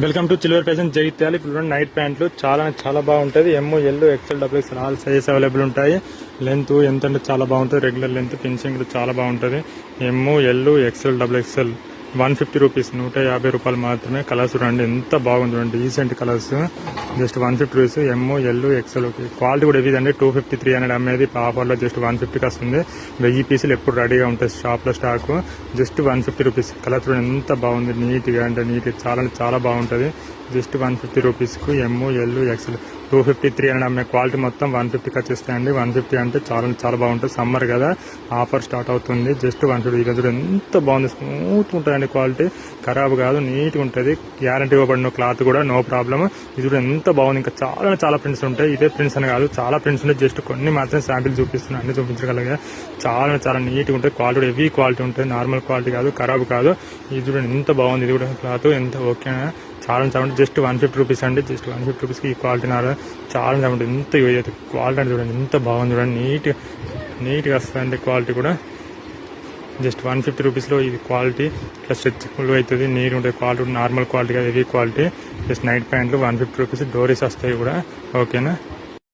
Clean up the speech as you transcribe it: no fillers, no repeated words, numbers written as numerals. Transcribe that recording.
Welcome to చిల్వర్ fashion Jagtial. ఇప్పుడు night ప్యాంట్లు చాలా బాగుంటుంది. M, L, XL, double XL all sizes available ఉంటాయి. లెంత్ ఎంత అంటే చాలా బాగుంటుంది. రెగ్యులర్ లెంత్, ఫినిషింగ్ చాలా బాగుంటుంది. M, L, XL, double XL 150 rupees, 150 రూపాయలు మాత్రమే. కలర్స్ చూడండి ఎంత బాగుంది, చూడండి decent colours. Just 150 rupees. M, L, XL. Quality కూడా ఇదండి 250, 300 అమ్మేది ఆఫర్లో జస్ట్ 150కి వస్తుంది. 1000 పీసులు ఎప్పుడు రెడీగా ఉంటాయి షాప్లో స్టాక్. Just 150 rupees. కలర్ చూడండి ఎంత బాగుంది, నీట్గా అంటే నీట్గా చాలా బాగుంటుంది. జస్ట్ 150 రూపీస్కు ఎమ్, ఎల్, ఎక్స్ఎల్ 250, 300 అమ్మే క్వాలిటీ మొత్తం 150కి వచ్చేస్తాయండి. 150 అంటే చాలా బాగుంటుంది. సమ్మర్ కదా, ఆఫర్ స్టార్ట్ అవుతుంది. జస్ట్ 150. ఇది ఎంత బాగుంది, స్మూత్ ఉంటుందండి. క్వాలిటీ ఖరాబ్ కాదు, నీట్గా ఉంటుంది. గ్యారంటీ ఇవ్వబడిన క్లాత్ కూడా నో ప్రాబ్లమ్. ఇది కూడా ఎంత బాగుంది. ఇంకా చాలా ప్రింట్స్ ఉంటాయి. ఇదే ప్రింట్స్ అని కాదు, చాలా ప్రింట్స్ ఉంటాయి. జస్ట్ కొన్ని మాత్రం శాంపిల్ చూపిస్తున్నాను, అన్ని చూపించగలిగా. చాలా నీట్గా ఉంటుంది. క్వాలిటీ కూడా హెవీ క్వాలిటీ ఉంటుంది. నార్మల్ క్వాలిటీ కాదు, ఖరాబ్ కాదు. ఇది కూడా ఎంత బాగుంది. ఇది కూడా క్లాత్ ఎంత ఓకేనా. చాలా జస్ట్ 150 రూపీస్ అండి. జస్ట్ 150 రూపీస్కి ఈ క్వాలిటీ చాలా ఎంత క్వాలిటీ అంటే చూడండి ఎంత బాగుంది. చూడండి నీట్గా వస్తుందండి. క్వాలిటీ కూడా జస్ట్ 150 రూపీస్లో ఇది క్వాలిటీ ఇట్లా స్ట్రెచ్బుల్ అవుతుంది. నీట్ ఉంటుంది. క్వాలిటీ నార్మల్ క్వాలిటీ కాదు, హెవీ క్వాలిటీ. జస్ట్ నైట్ ప్యాంట్లు 150 రూపీస్. డోరీస్ వస్తాయి కూడా ఓకేనా.